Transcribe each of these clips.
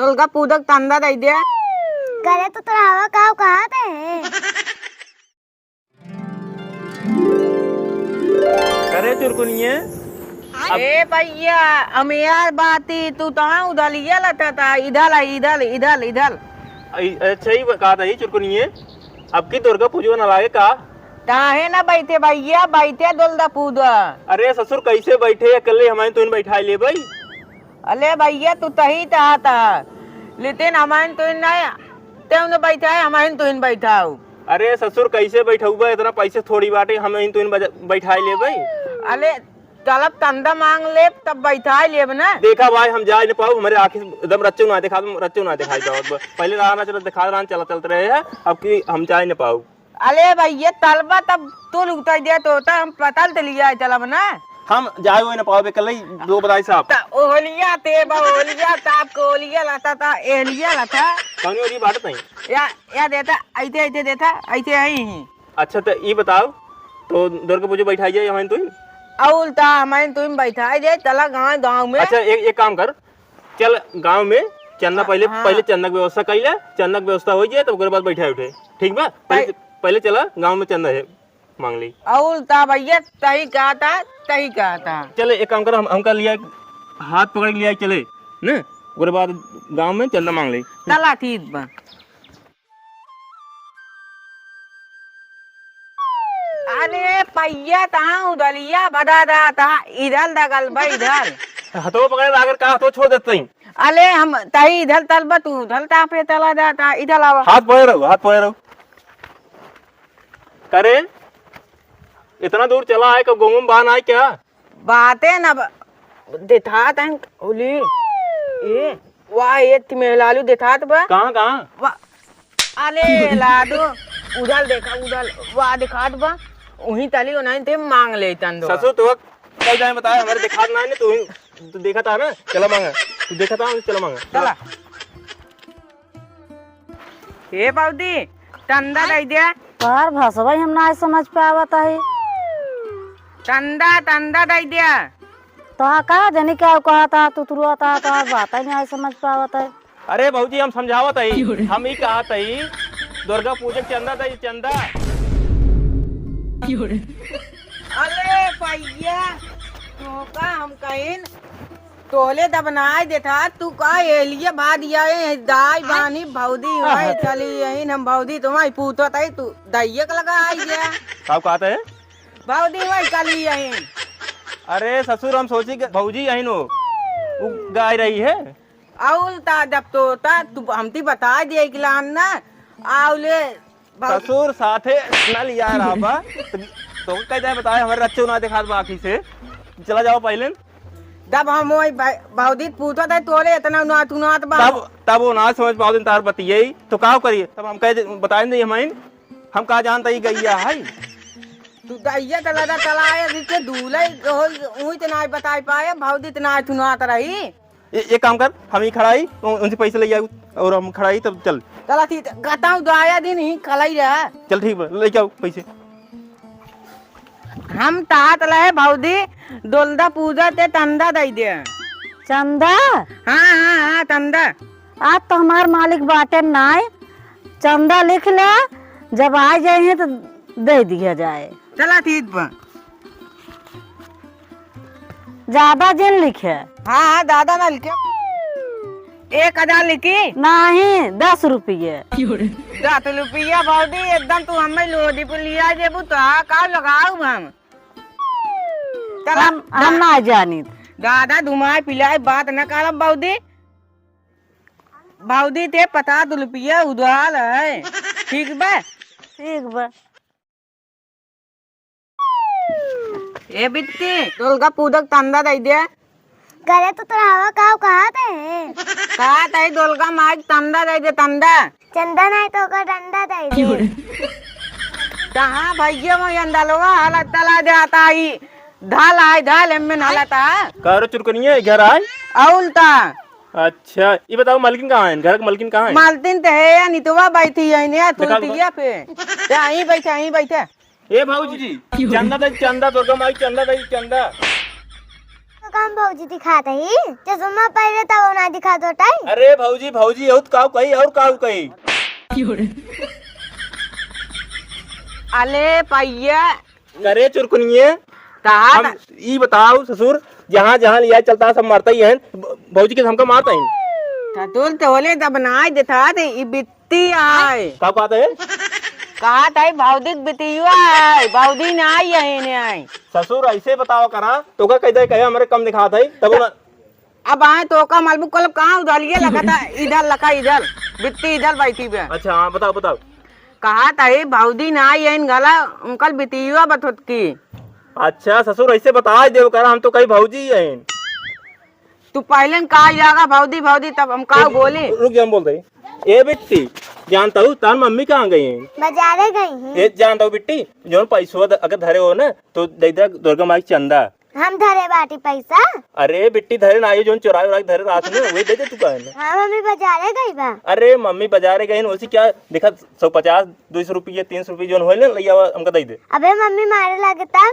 का पूदक तंदा दे दे करे तो तोरा हवा काव कहा थे। करे चुरकुनिए ए भैया हम यार बाती तू तो उधलिया लता था इधर इधर इधर इधर। अच्छा ही कहा था ये चुरकुनिए अब की दुर्गा पूजा न लागे का काहे ना बैठे भैया बैठे दोलदा पूजा। अरे ससुर कैसे बैठे अकेले हमारे तो बैठा ले भाई। अले भैया तू तही था लेकिन हमारे तो नहीं ते बैठा है हमारे तो बैठा हूँ। अरे ससुर कैसे बैठा हुआ इतना पैसे थोड़ी बाटे हमें तो बैठा ले भाई। अले तलब तंदा मांग ले तब बैठा ले ना। देखा भाई हम जा नहीं पाओ हमारे आंखें एकदम रच्चू ना दिखाई जाओ पहले राना चला दिखा रहा चलते रहे हैं अब की हम जा नहीं पाओ। अले भैया तलबा तब तू उतर दिया तो होता हम पता लिया चलब ना हम जाए हुए न पाओ कल ही दो बताई साहब ओलिया ते ओलिया ताप को ओलिया लाता था एलिया लाता कौन वाली बात नहीं या देता ऐसे ऐसे देता ऐसे ही। अच्छा तो ये बताओ तो दुर्गा पूजा बैठाई जाए हमारे तुम औलता हमारे तुम बैठा जे चला गाँव में। अच्छा एक काम कर चल गांव में चंदा पहले पहले चंदा की व्यवस्था कर ले चंदा की व्यवस्था हो जाए तब बाद बैठा उठे ठीक बा पहले चला गांव में चंदा है मांग ली। औलता भैया तही कहा था चले एक काम कर हम कर लिया हाथ पकड़ लिया चले न उसके बाद गांव में चंदा मांग ली चला ठीक बा। अरे पैया तहाँ उदलिया बदा था इधर दगल बा इधर हाथों पकड़े अगर का हाथों छोड़ देते हैं। अले हम तही इधर तलबा तू उधर पे तला जाता इधर आवा हाथ पकड़े रहो करे इतना दूर चला है कब गोमुम बान आए क्या बातें ना देथा तन ओली ये वाह ये तुम्हें लालू देथा बा कहाँ अले लाडू उधर देखा उधर वाह दिखात बा वही तली हो नहीं थे मांग ले तन दो ससुर तो कल जाए बताया हमारे दिखा ना है तू देखा था ना चला मांगा तू देखा था चला मांगा चला हे बाउदी तंदा दे दिया पर भाषा हम ना समझ पावत है तंदा दे दिया तो का जनी क्या कहा था तू तुरुआ था तो बात ही नहीं समझ पावत है। अरे भाजी हम समझावत है हम ही कहा था दुर्गा पूजा चंदा था चंदा। अरे भैया तो का हम कहीं तोले दबनाए देता तू का एलिया बाद ये दाई बानी भौदी वही चली यही हम भौदी तुम्हारी पूछो तई तू दैयक लगा आई गया साहब कहते हैं भौदी वही चली यही। अरे ससुर हम सोची भौजी यही नो वो गाय रही है औलता जब तो होता तू हमती बता दिए कि ना आउले ससुर साथे न लिया रहा तो कह जाए बताए हमारे रच्चो ना दिखा बाकी से चला जाओ पहले जब हम वही भौदी पूछो थे तोले इतना नाथ नाथ तब वो ना समझ पाओ दिन तार बतिये तो का करिए तब हम कह बताए नहीं हम कहा जानता ही गैया है तू दैया चलाए जिससे दूल्हे वही इतना बता पाए भौदी इतना चुनात रही। एक काम कर हम ही खड़ाई उनसे पैसे ले जाओ और हम खड़ाई तब चल चला ठीक गता दाया दिन ही खलाई रहा चल ठीक ले जाओ पैसे हम तात लहे भौदी दोलदा पूजा ते तंदा दे दे चंदा हाँ तंदा आज तो हमार मालिक बाटे नाय चंदा लिख ले जब आ जाए तो दे दिया जाए। चला ठीक बा ज्यादा जिन लिखे हाँ दादा ना लिखे 1000 लिखी नहीं 10 रुपये 10 रुपया भौदी एकदम तू हमें लोधी पे लिया जेबू तो का लगाऊ हम चला हम ना जानी दादा धुमाए पिलाए बात न करब भौदी ते 50 रुपया उधार है ठीक बा ए बिट्टी दुर्गा पूजक तंदा दे दे करे तो तोरा हवा काव कहा थे दुर्गा माई तंदा दे दे तंदा चंदा नहीं तो का डंडा दे कहाँ भैया मैं अंदलवा हालत चला जाता ही ढाल एम में नालता करो चुरकनिए घर आए औलता। अच्छा ये बताओ मालकिन कहाँ है घर का मालकिन कहाँ है मालकिन तो है या नितवा बैठी है ने तुलतिया पे यहीं बैठे ए भाऊजी जी चंदा दुर्गा माई चंदा काम भौजी दिखात है चश्मा पहले तब ना दिखा दो टाइम। अरे भौजी भौजी और काऊ कही और काऊ कही। अले पैया करे चुरकुनिए कहा हम ई बताओ ससुर जहाँ जहाँ लिया चलता है सब मारता ही है भौजी के हमका मारता है तुल तोले तब ना देता थे ई बित्ती आए का कहता है कहा था भौदी बितियुआ है भौदी ना आई है ने आई। ससुर ऐसे बताओ करा तो का कह दे कहे हमारे कम दिखाता है तब ना अब आए तो का मालूम कल कहाँ उधलिए लगा था इधर लगा इधर बित्ती इधर बैठी पे। अच्छा हाँ बताओ बताओ। कहा था भौदी ना आई है गला उनकल बितियुआ बथुत की। अच्छा ससुर ऐसे बता दे करा हम तो कहीं भौजी है। तू पहले कहा जाएगा भौदी भौदी तब हम कहा बोले रुक जा हम बोलते ए बिट्टी जानता हूँ तार मम्मी कहाँ गई है बाजारे गई हैं। ये जानता हूँ बिट्टी जो पैसों अगर धरे हो ना तो दे दे दुर्गा माई चंदा। हम धरे बाटी पैसा। अरे बिट्टी धरे ना आई जो चुराई उराई धरे रात में वही दे दे तू कहे ना। हाँ मम्मी बाजारे गई बा। अरे मम्मी बाजारे गई वैसे क्या देखा 150 200 रुपये 300 रुपये जो हो ना लिया हमका दे दे। अबे मम्मी मारे लगता।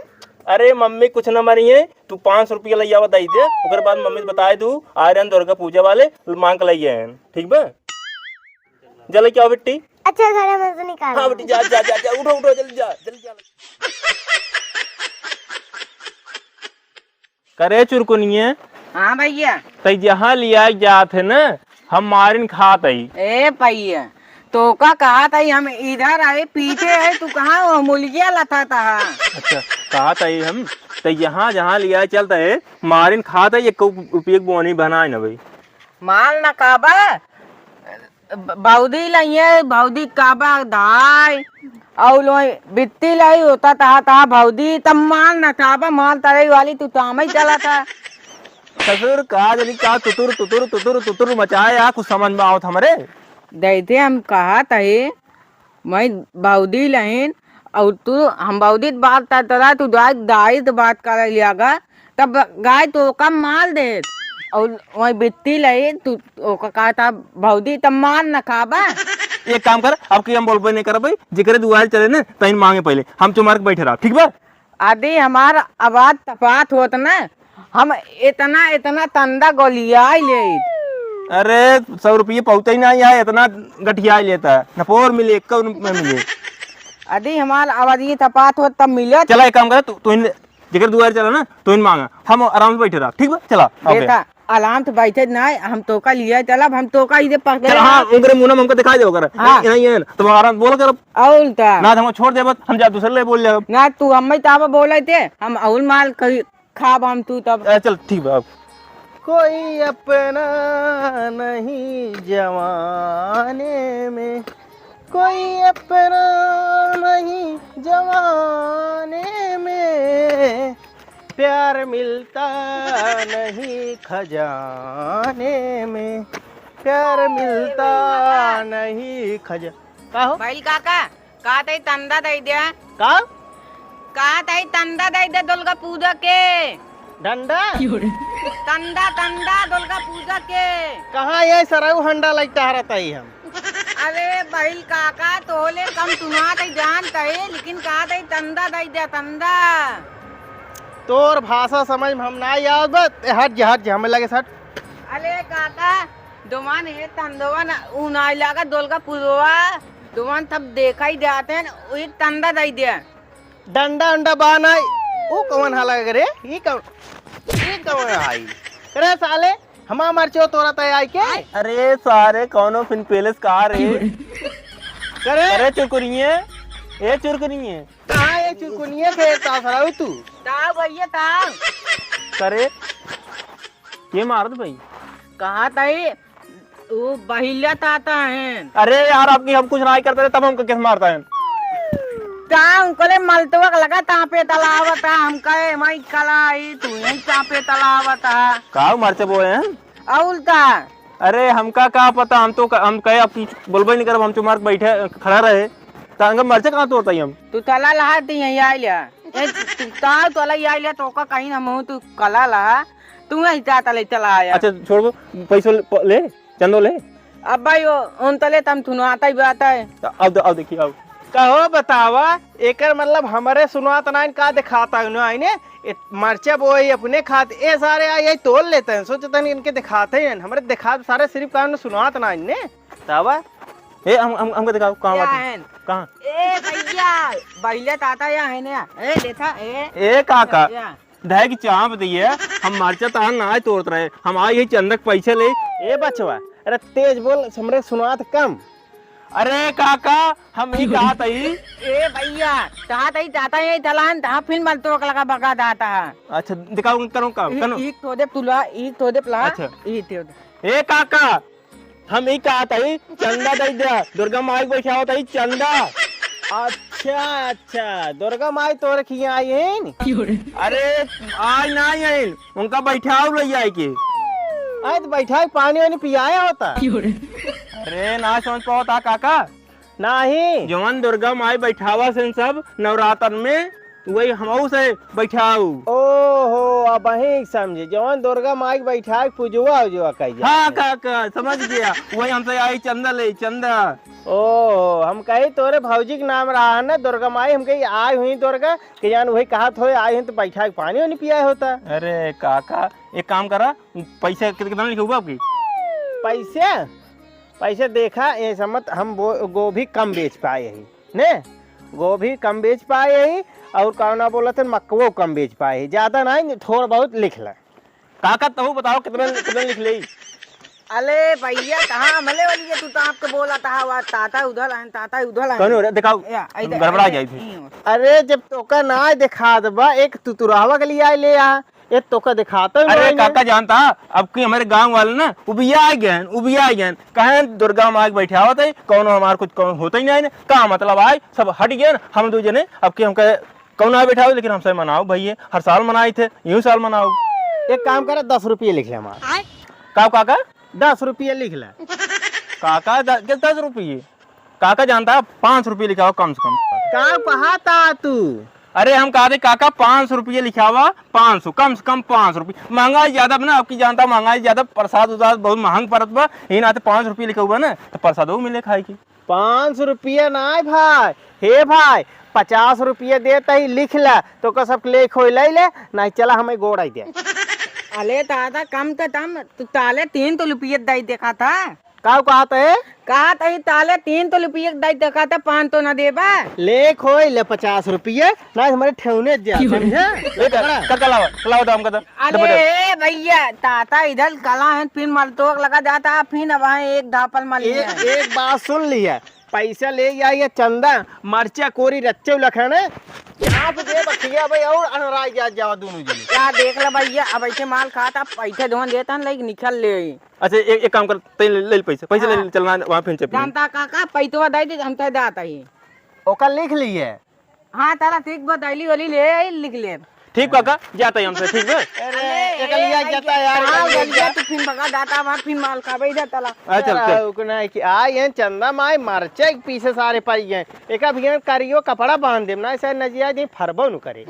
अरे मम्मी कुछ न मरी है तू 500 रुपया लिया हुआ दे दे ओकर बाद मम्मी बताए दू आ रहे दुर्गा पूजा वाले मांग के लिए ठीक बा जल्दी क्या बिट्टी। अच्छा घर में से निकाल। हाँ बेटी जा जा जा, जा उठो उठो जल्दी जा जल्दी जा। करे चुरकुनिए हाँ भैया तई जहाँ लिया जात है ना हम मारिन खात आई। ए भैया तो का कहा था हम इधर आए पीछे है तू कहाँ मुलिया लता था। अच्छा कहा था हम तो यहाँ जहाँ लिया चलता है मारिन खात है ये उपयोग बोनी बनाए ना भाई माल न काबा बौदी लाइए बौदी काबा धाय और लो बित्ती लाई होता था बौदी तब माल न काबा माल तरे वाली तू ताम ही चला था। ससुर कहा जल्दी का तुतुर तुतुर तुतुर तुतुर मचाया कुछ समझ में आओ हमारे दैथे हम कहा था मैं बौदी लहीन और तू हम बौदी बात तरा तू दाई तो बात कर लियागा तब गाय तो कम माल दे और वही बित्ती लही तू कहा था भौदी तब मान न खाबा। एक काम कर अब की हम बोल नहीं कर भाई जिक्र दुआर चले ना तइन मांगे पहले हम तुम्हारे बैठे रहा ठीक बा। आदि हमारा आवाज तपात होत ना हम इतना इतना तंदा गोलिया ले। अरे 100 रुपये पहुँचा ही नहीं है इतना गठिया लेता है नपोर मिले 1 रुपये मिले। आदि हमारा आवाज ये तपात होत तब मिला। चला एक काम कर तू जिक्र दुआर चला ना तो इन मांगा हम आराम से बैठे रहा ठीक बा चला बेटा आराम से बैठे ना हम तो का लिया चला हम तो का इधर पकड़े। हाँ उनके मुंह में हमको दिखाई दो कर हाँ। नहीं है तो आराम बोल कर औलता ना हम छोड़ दे बस हम जा दूसरे ले बोल जाओ ना तू हम ताबा बोले थे हम औल माल खाब हम तू तब चल ठीक बा। कोई अपना नहीं जवाने में कोई अपना नहीं जवाने में प्यार मिलता नहीं खजाने में प्यार मिलता नहीं खजा का हो भाई काका का तई तंदा दे दे का तई तंदा दे दे दुर्गा पूजा के डंडा तंदा तंदा दुर्गा पूजा के कहाँ ये सराऊ हंडा लगता रहता ही हम। अरे भाई काका तोले कम तुम्हारा तई जानता है लेकिन का तई तंदा दे दे तंदा तोर भाषा समझ में हम ना याद बस हट जा हमें लगे सट। अरे काका दुमान है तंदवन उनाई लगा दुर्गा पूजवा दुमान तब देखा ही जाते हैं एक तंदा दे दे डंडा अंडा बाना वो कौन हाला रे ये कौन आई करे साले हमा मरचो तोरा तय आई के। अरे सारे कौनो फिन पेलेस का रे करे अरे चुरकुनिए ए चुरकुनिए कहां ये चुरकुनिए के तासराऊ तू ताऊ भैया ताऊ करे ये मारत भाई कहा तई वो बहिला ताता है। अरे यार आपकी हम कुछ नहीं करते तब हमको किस मारता है ताऊ कोले मलतवक लगा तापे तलावता हम कहे मैं कलाई तू यही तापे तलावता का मरचे बोए हैं औलता। अरे हमका का पता हम तो हम कहे अब बोलबे नहीं करब हम तुम्हारे बैठे खड़ा रहे तांगा मरचे कहां तोड़ता हम तू तला लहा ती यही आई लिया ताऊ तला आई लिया तो का कहीं ना मुंह तू कला लहा तू ही जाता ले चला आया। अच्छा छोड़ पैसो ले चंदो ले अब भाई वो उन तले तम थुनो आता ही बात है। अब देखिए अब कहो बतावा एकर मतलब हमारे सुनवात नाइन का दिखाता है ना इन्हें मर्चा बोई अपने खाते ए सारे आई तोल लेते हैं सोचते हैं इनके दिखाते हैं हमारे दिखा सारे सिर्फ काम सुनवात ना इन्हें तावा ए हमको दिखाओ कहाँ बात है कहाँ ए भैया पहले ताता या है ना ए देखा ए काका दहे की चाप दिए हम मर्चा तान ना तोड़ते रहे हम आए यही चंदक पैसे ले ए बचवा अरे तेज बोल हमरे सुनवात कम अरे काका हम ही कहा था ही ए भैया ताता ये तलान ता फिर मल तो लगा बगा दाता है अच्छा दिखाओ करो काम करो एक तो दे तुला एक तो दे प्ला अच्छा। ए ए काका हम ही कहा था ही चंदा दे दिया दुर्गा माई को बैठा होता ही चंदा अच्छा अच्छा दुर्गा माई तो रखी आई है अरे आज ना आई उनका बैठाओ ले आई के आए तो बैठा पानी वानी पियाया होता अरे ना समझ पाता काका नहीं जवन दुर्गा माई बैठावा से सब नवरात्र में वही हमऊ से बैठाऊ ओहो अब वही समझे जवन दुर्गा माई बैठा पूजवा उजवा कही हाँ काका समझ गया वही हमसे आई चंदा ले चंदा ओ हम कही तोरे भौजी के नाम रहा है ना दुर्गा माई हम कही आई हुई दुर्गा कि जान वही कहा थो आई हुई तो बैठा पानी वानी पिया होता अरे काका एक काम करा पैसे कितना लिखे हुआ आपकी पैसे पैसे देखा ये समझ हम गोभी कम बेच पाए यही ने गोभी कम बेच पाए यही और कौना बोला थे मक्को कम बेच पाए ज्यादा नहीं थोड़ा बहुत लिख ला काका तू बताओ कितना कितना लिख ले अले भैया कहाँ मले वाली है तू तो आपको बोला था वा ताता उधर कौन दिखाओ गड़बड़ा जाई थी अरे जब तोका ना दिखा दबा एक तुतुरावा के लिए आए ले आ ये तोका दिखाता अरे काका जानता अब की हमारे गांव वाले ना उबिया आ गए कहे दुर्गा माँ बैठा होता है कौन हमारे कुछ होता ही नहीं का मतलब आए सब हट गए हम दो जने अब की हम कौन आ बैठा हो लेकिन हमसे मनाओ भैया हर साल मनाए थे यूं साल मनाओ एक काम करे 10 रुपये लिख ले हमारे काका 10 रुपये लिख ले काका 10 रुपये काका जानता है 5 रुपये लिखा कम से कम का पहाता तू अरे हम कहा थे काका 500 रुपये लिखा हुआ 500 कम से कम 500 रुपये महंगाई ज्यादा बना आपकी जानता महंगाई ज्यादा प्रसाद उसाद बहुत महंग पड़त बा यही नाते 5 रुपये लिखा हुआ ना तो प्रसाद मिले खाए की 500 रुपये ना भाई हे भाई 50 रुपये देता ही लिख ला तो का सब ले खोई ले नहीं चला हमें गोड़ आई दे अले ताता कम तो तम तू ताले 3 तो रुपये दई देखा था का कहा था ताले 3 तो रुपये दई देखा था 5 तो ना देबा ले खोई ले 50 रुपये ना हमारे ठेवने जा समझा अरे भैया ताता इधर कला है फिर मलतोक लगा जाता फिर अब एक धापल मल एक बात सुन लिया पैसा ले या चंदा मर्चा कोरी रच्चे लखने यहाँ पे दे बखिया भाई और अनराज जा जाओ दोनों जने क्या देख ला भैया अब ऐसे माल खाता पैसे दोन देता लाइक निकल ले अच्छा एक काम कर ते ले पैसे ले चलना वहां फिर चल जानता काका पैसा दे दे हम तो दाता ही ओका लिख लिए हां तारा ठीक बताइली वाली ले लिख ले ठीक काका जाता है हमसे ठीक है अरे एकलिया जाता यार हां गलिया तो फिर बगा दाता वहां फिर माल खाबे जाता ला चल उकना कि आए चंदा माई मरचे पीछे सारे पाई गए एक अभियान करियो कपड़ा बांध देम ना ऐसा नजिया जी फरबो न करे